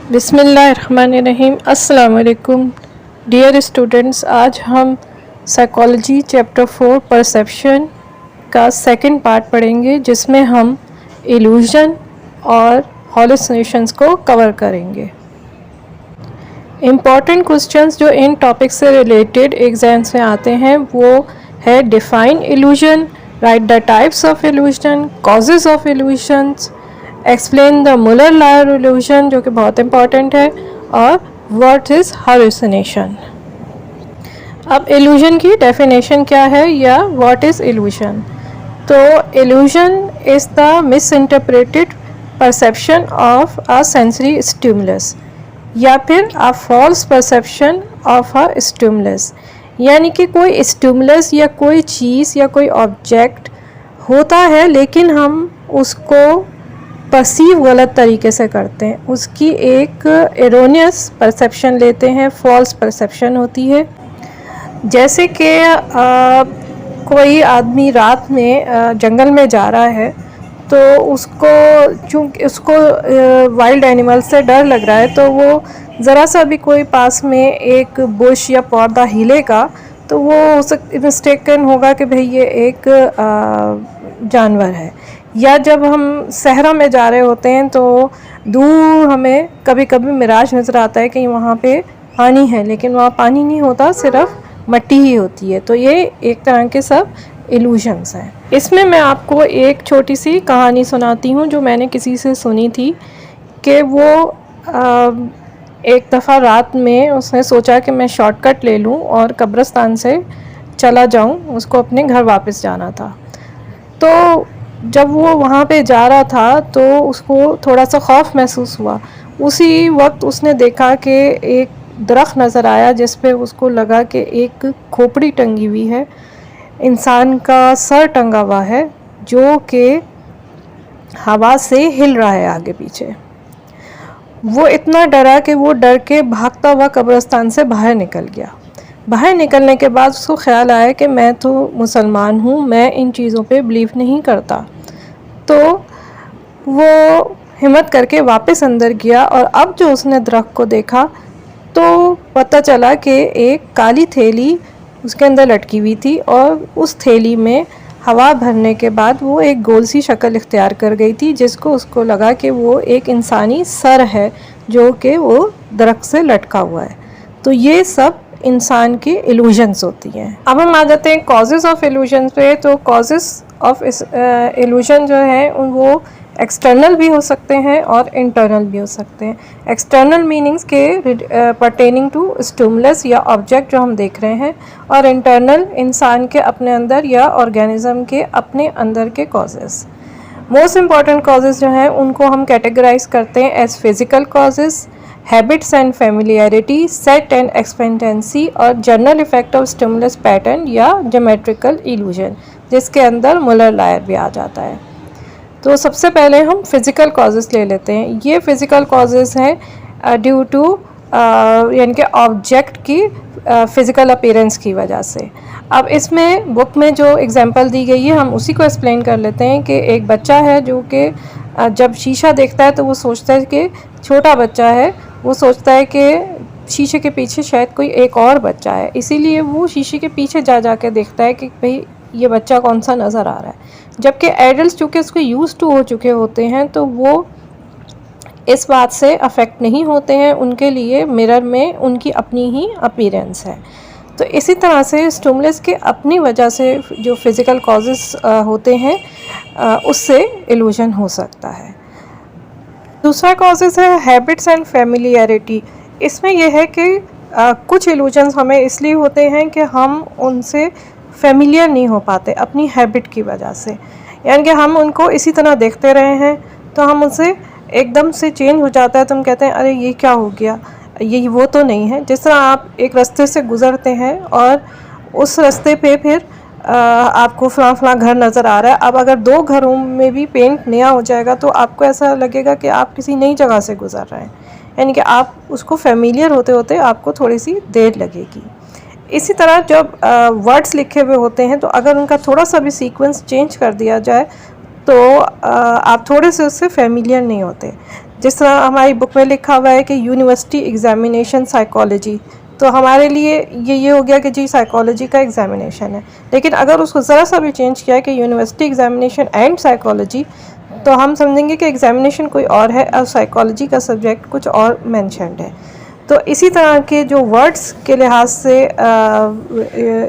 बिस्मिल्लाहिर्रहमानिर्रहीम। अस्सलाम वालेकुम डियर स्टूडेंट्स। आज हम साइकोलॉजी चैप्टर 4 परसेप्शन का सेकंड पार्ट पढ़ेंगे, जिसमें हम इल्यूजन और हॉलुसिनेशंस को कवर करेंगे। इम्पॉर्टेंट क्वेश्चंस जो इन टॉपिक से रिलेटेड एग्जाम्स में आते हैं वो है define illusion, write the types of illusion, causes of illusions, explain the Muller Lyer illusion जो कि बहुत इंपॉर्टेंट है, और व्हाट इज़ हालुसिनेशन। अब इल्यूजन की डेफिनेशन क्या है या व्हाट इज़ इल्यूजन। तो illusion is the misinterpreted perception of a sensory stimulus या फिर a false perception of a stimulus, यानी कि कोई स्टिमुलस या कोई चीज़ या कोई ऑब्जेक्ट होता है लेकिन हम उसको परसीव गलत तरीके से करते हैं, उसकी एक एरोनियस परसेप्शन लेते हैं, फॉल्स परसेप्शन होती है। जैसे कि कोई आदमी रात में जंगल में जा रहा है तो उसको चूँकि उसको वाइल्ड एनिमल से डर लग रहा है, तो वो ज़रा सा भी कोई पास में एक बुश या पौधा हिलेगा तो वो उसे मिस्टेकन होगा कि भाई ये एक जानवर है। या जब हम सहरा में जा रहे होते हैं तो दूर हमें कभी कभी मिराज नज़र आता है कि वहाँ पे पानी है, लेकिन वहाँ पानी नहीं होता, सिर्फ मट्टी ही होती है। तो ये एक तरह के सब इल्यूजन्स हैं। इसमें मैं आपको एक छोटी सी कहानी सुनाती हूँ जो मैंने किसी से सुनी थी कि वो एक दफ़ा रात में उसने सोचा कि मैं शॉर्टकट ले लूँ और कब्रिस्तान से चला जाऊँ, उसको अपने घर वापस जाना था। तो जब वो वहाँ पे जा रहा था तो उसको थोड़ा सा खौफ महसूस हुआ। उसी वक्त उसने देखा कि एक दरख्त नज़र आया जिस पे उसको लगा कि एक खोपड़ी टंगी हुई है, इंसान का सर टंगा हुआ है जो कि हवा से हिल रहा है आगे पीछे। वो इतना डरा कि वो डर के भागता हुआ कब्रिस्तान से बाहर निकल गया। बाहर निकलने के बाद उसको ख़्याल आया कि मैं तो मुसलमान हूँ, मैं इन चीज़ों पे बिलीव नहीं करता। तो वो हिम्मत करके वापस अंदर गया और अब जो उसने दरख्त को देखा तो पता चला कि एक काली थैली उसके अंदर लटकी हुई थी और उस थैली में हवा भरने के बाद वो एक गोल सी शक्ल इख्तियार कर गई थी, जिसको उसको लगा कि वो एक इंसानी सर है जो कि वो दरख्त से लटका हुआ है। तो ये सब इंसान की इल्यूजन्स होती हैं। अब हम आ जाते हैं कॉजेज़ ऑफ इल्यूजन पे। तो कॉजेज़ ऑफ इल्यूजन जो है वो एक्सटर्नल भी हो सकते हैं और इंटरनल भी हो सकते हैं। एक्सटर्नल मीनिंग्स के पर्टेनिंग टू स्टिमुलस या ऑब्जेक्ट जो हम देख रहे हैं, और इंटरनल इंसान के अपने अंदर या ऑर्गेनिज्म के अपने अंदर के कॉजेज़। मोस्ट इम्पॉर्टेंट कॉजेज़ जो हैं उनको हम कैटेगराइज करते हैं as physical causes, habits and familiarity, set and expectancy, और general effect of stimulus pattern या ज्योमेट्रिकल इल्यूजन, जिसके अंदर मुलर-लायर भी आ जाता है। तो सबसे पहले हम फिज़िकल कॉजेज़ ले लेते हैं। ये फ़िज़िकल कॉजेज़ हैं ड्यू टू यानी कि ऑब्जेक्ट की फ़िज़िकल अपीयरेंस की वजह से। अब इसमें बुक में जो एग्जांपल दी गई है हम उसी को एक्सप्लेन कर लेते हैं कि एक बच्चा है जो कि जब शीशा देखता है तो वो सोचता है कि छोटा बच्चा है, वो सोचता है कि शीशे के पीछे शायद कोई एक और बच्चा है, इसीलिए वो शीशे के पीछे जा के देखता है कि भाई ये बच्चा कौन सा नज़र आ रहा है। जबकि एडल्ट चूँकि उसको यूज़ टू हो चुके होते हैं तो वो इस बात से अफेक्ट नहीं होते हैं, उनके लिए मिरर में उनकी अपनी ही अपीयरेंस है। तो इसी तरह से स्टिमुलस के अपनी वजह से जो फिज़िकल कॉजेज़ होते हैं उससे इल्यूजन हो सकता है। दूसरा कॉजेज़ है हैबिट्स एंड फेमिलियरिटी। इसमें यह है कि कुछ इल्यूजन्स हमें इसलिए होते हैं कि हम उनसे फेमिलियर नहीं हो पाते अपनी हैबिट की वजह से, यानी कि हम उनको इसी तरह देखते रहे हैं तो हम उनसे एकदम से चेंज हो जाता है तो हम कहते हैं अरे ये क्या हो गया, ये वो तो नहीं है। जिस तरह आप एक रास्ते से गुज़रते हैं और उस रास्ते पे फिर आपको फलां घर नज़र आ रहा है। अब अगर दो घरों में भी पेंट नया हो जाएगा तो आपको ऐसा लगेगा कि आप किसी नई जगह से गुज़र रहे हैं, यानी कि आप उसको फेमिलियर होते होते आपको थोड़ी सी देर लगेगी। इसी तरह जब वर्ड्स लिखे हुए होते हैं तो अगर उनका थोड़ा सा भी सीक्वेंस चेंज कर दिया जाए तो आप थोड़े से उससे फेमिलियर नहीं होते। जिस तरह हमारी बुक में लिखा हुआ है कि यूनिवर्सिटी एग्जामिनेशन साइकोलॉजी, तो हमारे लिए ये हो गया कि जी साइकोलॉजी का एग्जामिनेशन है। लेकिन अगर उसको ज़रा सा भी चेंज किया कि यूनिवर्सिटी एग्जामिनेशन एंड साइकोलॉजी, तो हम समझेंगे कि एग्जामिनेशन कोई और है और साइकोलॉजी का सब्जेक्ट कुछ और मेंशन्ड है। तो इसी तरह के जो वर्ड्स के लिहाज से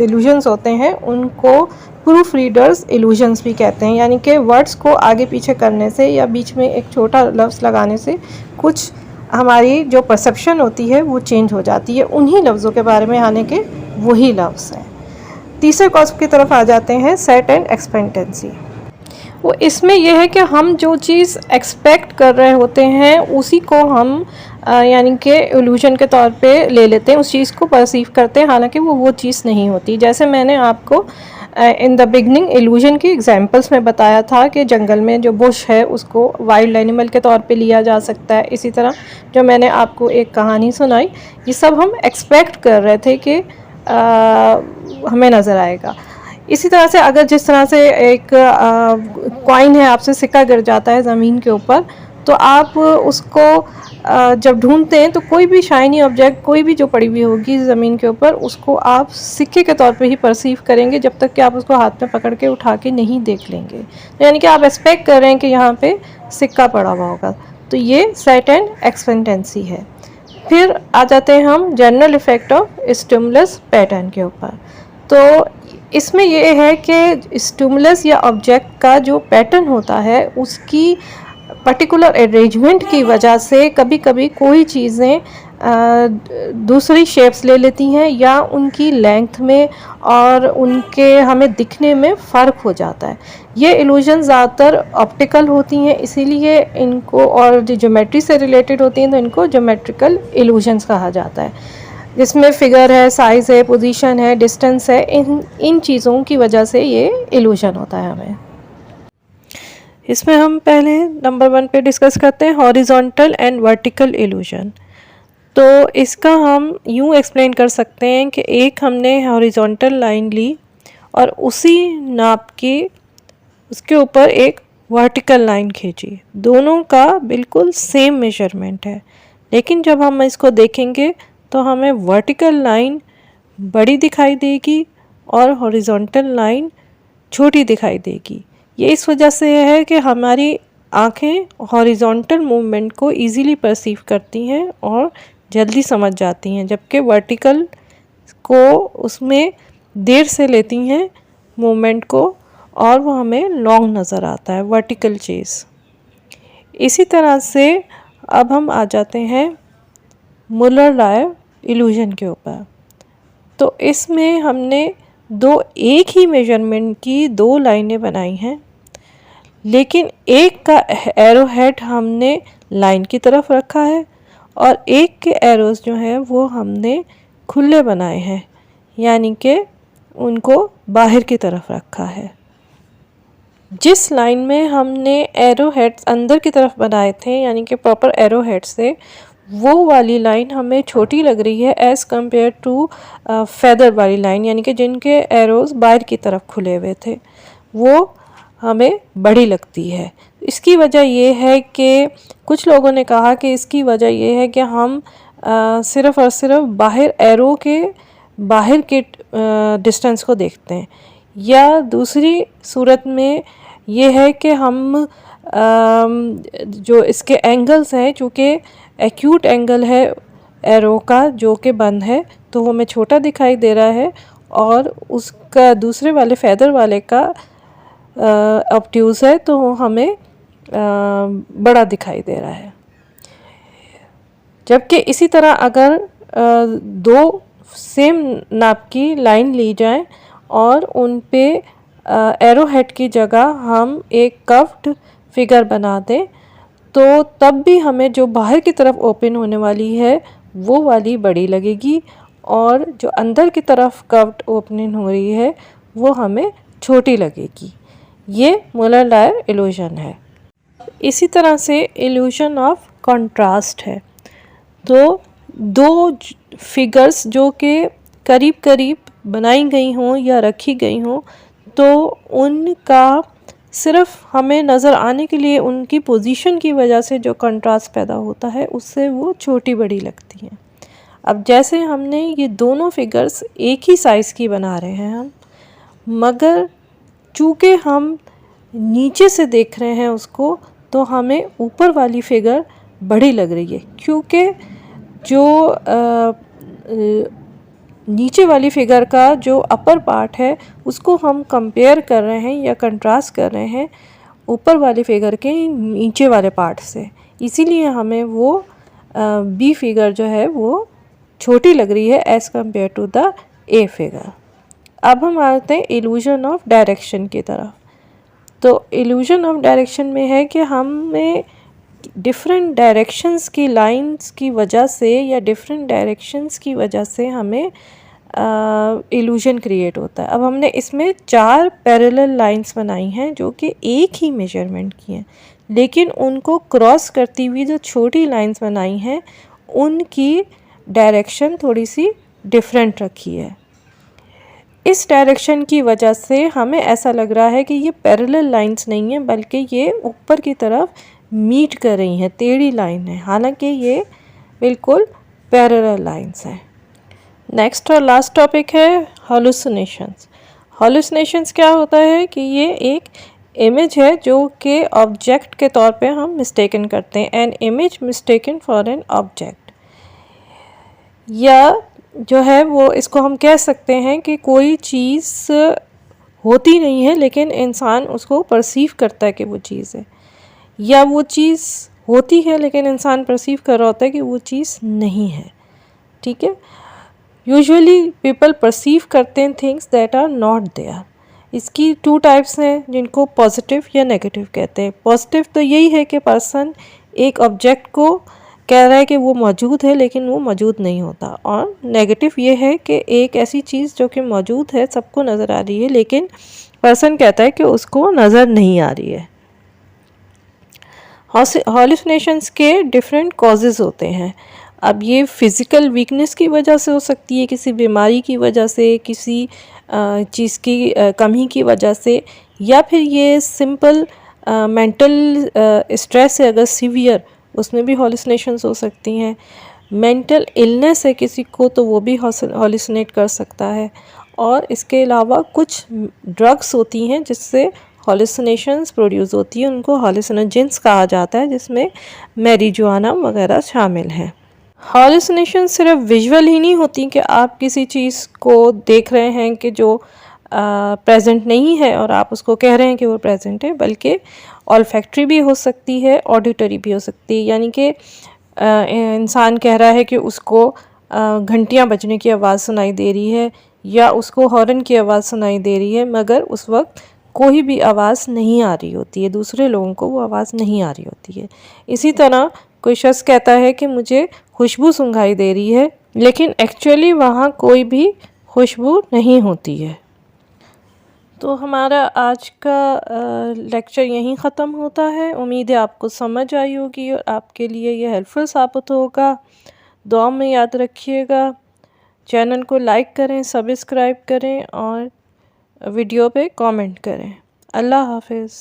इल्यूजन्स होते हैं उनको प्रूफ रीडर्स इल्यूजन्स भी कहते हैं, यानी कि वर्ड्स को आगे पीछे करने से या बीच में एक छोटा लफ्ज़ लगाने से कुछ हमारी जो परसेप्शन होती है वो चेंज हो जाती है, उन्हीं लफ्ज़ों के बारे में आने के वही लफ्ज़ हैं। तीसरे कॉन्सेप्ट की तरफ आ जाते हैं, सेट एंड एक्सपेक्टेंसी। वो इसमें यह है कि हम जो चीज़ एक्सपेक्ट कर रहे होते हैं उसी को हम यानी कि इल्यूजन के तौर पे ले लेते हैं, उस चीज़ को परसीव करते हैं, हालांकि वो चीज़ नहीं होती। जैसे मैंने आपको इन द बिगनिंग इल्यूजन की एग्जांपल्स में बताया था कि जंगल में जो बुश है उसको वाइल्ड एनिमल के तौर पे लिया जा सकता है। इसी तरह जो मैंने आपको एक कहानी सुनाई, ये सब हम एक्सपेक्ट कर रहे थे कि हमें नज़र आएगा। इसी तरह से अगर जिस तरह से एक कॉइन है, आपसे सिक्का गिर जाता है ज़मीन के ऊपर, तो आप उसको जब ढूंढते हैं तो कोई भी शाइनी ऑब्जेक्ट, कोई भी जो पड़ी हुई होगी ज़मीन के ऊपर, उसको आप सिक्के के तौर पे ही परसीव करेंगे जब तक कि आप उसको हाथ में पकड़ के उठा के नहीं देख लेंगे। तो यानी कि आप एक्सपेक्ट कर रहे हैं कि यहाँ पे सिक्का पड़ा हुआ होगा। तो ये सेट एंड एक्सपेक्टेंसी है। फिर आ जाते हैं हम general effect of stimulus pattern के ऊपर। तो इसमें ये है कि स्टिमुलस या ऑब्जेक्ट का जो पैटर्न होता है उसकी पर्टिकुलर अरेंजमेंट की वजह से कभी कभी कोई चीज़ें दूसरी शेप्स ले लेती हैं या उनकी लेंथ में और उनके हमें दिखने में फ़र्क हो जाता है। ये इल्यूजन ज़्यादातर ऑप्टिकल होती हैं, इसीलिए इनको, और जो ज्योमेट्री से रिलेटेड होती हैं तो इनको ज्योमेट्रिकल इल्यूजन्स कहा जाता है, जिसमें फिगर है, साइज़ है, पोजीशन है, डिस्टेंस है, इन चीज़ों की वजह से ये इल्यूजन होता है हमें। इसमें हम पहले नंबर 1 पे डिस्कस करते हैं हॉरिजॉन्टल एंड वर्टिकल इल्यूजन। तो इसका हम यूँ एक्सप्लेन कर सकते हैं कि एक हमने हॉरिजॉन्टल लाइन ली और उसी नाप की उसके ऊपर एक वर्टिकल लाइन खींची, दोनों का बिल्कुल सेम मेजरमेंट है, लेकिन जब हम इसको देखेंगे तो हमें वर्टिकल लाइन बड़ी दिखाई देगी और हॉरिजॉन्टल लाइन छोटी दिखाई देगी। ये इस वजह से है कि हमारी आँखें हॉरिजॉन्टल मूवमेंट को इजीली परसीव करती हैं और जल्दी समझ जाती हैं, जबकि वर्टिकल को उसमें देर से लेती हैं मूवमेंट को और वो हमें लॉन्ग नज़र आता है, वर्टिकल चीज़। इसी तरह से अब हम आ जाते हैं मुलर-लायर इल्यूजन के ऊपर। तो इसमें हमने एक ही मेजरमेंट की 2 लाइनें बनाई हैं, लेकिन एक का एरो हेड हमने लाइन की तरफ रखा है और एक के एरोस जो हैं वो हमने खुले बनाए हैं, यानी कि उनको बाहर की तरफ रखा है। जिस लाइन में हमने एरो हेड्स अंदर की तरफ बनाए थे, यानी कि प्रॉपर एरो हेड से, वो वाली लाइन हमें छोटी लग रही है एज़ कम्पेयर टू फेदर वाली लाइन, यानी कि जिनके एरोस बाहर की तरफ खुले हुए थे, वो हमें बड़ी लगती है। इसकी वजह ये है कि कुछ लोगों ने कहा कि इसकी वजह ये है कि हम सिर्फ़ और सिर्फ बाहर एरो के बाहर के डिस्टेंस को देखते हैं, या दूसरी सूरत में ये है कि हम जो इसके एंगल्स हैं, चूँकि एक्यूट एंगल है एरो का जो कि बंद है, तो वो हमें छोटा दिखाई दे रहा है और उसका दूसरे वाले फेदर वाले का ऑब्ट्यूज है तो हमें बड़ा दिखाई दे रहा है। जबकि इसी तरह अगर 2 सेम नाप की लाइन ली जाए और उन पे एरो हेड की जगह हम एक कर्व्ड फिगर बना दें, तो तब भी हमें जो बाहर की तरफ ओपन होने वाली है वो वाली बड़ी लगेगी और जो अंदर की तरफ कर्व्ड ओपनिंग हो रही है वो हमें छोटी लगेगी। ये मुलर-लायर इल्यूजन है। इसी तरह से इल्यूजन ऑफ कंट्रास्ट है। तो 2 फिगर्स जो कि करीब करीब बनाई गई हों या रखी गई हों, तो उनका सिर्फ हमें नज़र आने के लिए उनकी पोजीशन की वजह से जो कंट्रास्ट पैदा होता है उससे वो छोटी बड़ी लगती हैं। अब जैसे हमने ये दोनों फिगर्स एक ही साइज़ की बना रहे हैं हम, मगर चूँकि हम नीचे से देख रहे हैं उसको तो हमें ऊपर वाली फिगर बड़ी लग रही है, क्योंकि जो नीचे वाली फिगर का जो अपर पार्ट है उसको हम कंपेयर कर रहे हैं या कंट्रास्ट कर रहे हैं ऊपर वाली फिगर के नीचे वाले पार्ट से, इसीलिए हमें वो बी फिगर जो है वो छोटी लग रही है as compare to the A figure. अब हम आते हैं इल्यूजन ऑफ डायरेक्शन की तरफ। तो इल्यूजन ऑफ डायरेक्शन में है कि हमें डिफरेंट डायरेक्शंस की लाइंस की वजह से या डिफरेंट डायरेक्शंस की वजह से हमें इल्यूजन क्रिएट होता है। अब हमने इसमें 4 पैरेलल लाइंस बनाई हैं जो कि एक ही मेजरमेंट की हैं, लेकिन उनको क्रॉस करती हुई जो छोटी लाइंस बनाई हैं उनकी डायरेक्शन थोड़ी सी डिफरेंट रखी है। इस डायरेक्शन की वजह से हमें ऐसा लग रहा है कि ये पैरेलल लाइंस नहीं है, बल्कि ये ऊपर की तरफ मीट कर रही हैं, टेढ़ी लाइन है, हालांकि ये बिल्कुल पैरेलल लाइंस हैं। नेक्स्ट और लास्ट टॉपिक है हॉलुसिनेशंस। हॉलुसिनेशंस क्या होता है कि ये एक इमेज है जो कि ऑब्जेक्ट के तौर पे हम मिस्टेकन करते हैं, an image mistaken for an object, या जो है वो इसको हम कह सकते हैं कि कोई चीज़ होती नहीं है लेकिन इंसान उसको परसीव करता है कि वो चीज़ है, या वो चीज़ होती है लेकिन इंसान परसीव कर रहा होता है कि वो चीज़ नहीं है। ठीक है, यूजुअली पीपल परसीव करते हैं things that are not there. इसकी 2 टाइप्स हैं जिनको पॉजिटिव या नेगेटिव कहते हैं। पॉजिटिव तो यही है कि पर्सन एक ऑब्जेक्ट को कह रहा है कि वो मौजूद है लेकिन वो मौजूद नहीं होता, और नेगेटिव ये है कि एक ऐसी चीज़ जो कि मौजूद है, सबको नज़र आ रही है, लेकिन पर्सन कहता है कि उसको नज़र नहीं आ रही है। हॉलुसिनेशंस के डिफरेंट कॉजेज़ होते हैं। अब ये फ़िज़िकल वीकनेस की वजह से हो सकती है, किसी बीमारी की वजह से, किसी चीज़ की कमी की वजह से, या फिर ये सिंपल मेंटल स्ट्रेस है अगर सीवियर, उसमें भी हॉलुसिनेशंस हो सकती हैं। मेंटल इलनेस है किसी को तो वो भी हॉलुसिनेट कर सकता है। और इसके अलावा कुछ ड्रग्स होती हैं जिससे हॉलुसिनेशंस प्रोड्यूस होती है, उनको हॉलुसिनोजेंस कहा जाता है, जिसमें मैरिजुआना वगैरह शामिल हैं। हॉलुसिनेशन सिर्फ विजुअल ही नहीं होती कि आप किसी चीज़ को देख रहे हैं कि जो प्रेजेंट नहीं है और आप उसको कह रहे हैं कि वो प्रेजेंट है, बल्कि ऑल्फैक्टरी भी हो सकती है, ऑडिटरी भी हो सकती है, यानी कि इंसान कह रहा है कि उसको घंटियाँ बजने की आवाज़ सुनाई दे रही है या उसको हॉर्न की आवाज़ सुनाई दे रही है, मगर उस वक्त कोई भी आवाज़ नहीं आ रही होती है, दूसरे लोगों को वो आवाज़ नहीं आ रही होती है। इसी तरह कोई शख्स कहता है कि मुझे खुशबू सुंघाई दे रही है, लेकिन एक्चुअली वहाँ कोई भी खुशबू नहीं होती है। तो हमारा आज का लेक्चर यहीं ख़त्म होता है। उम्मीद है आपको समझ आई होगी और आपके लिए ये हेल्पफुल साबित होगा। दुआ में याद रखिएगा। चैनल को लाइक करें, सब्सक्राइब करें और वीडियो पे कमेंट करें। अल्लाह हाफ़िज़।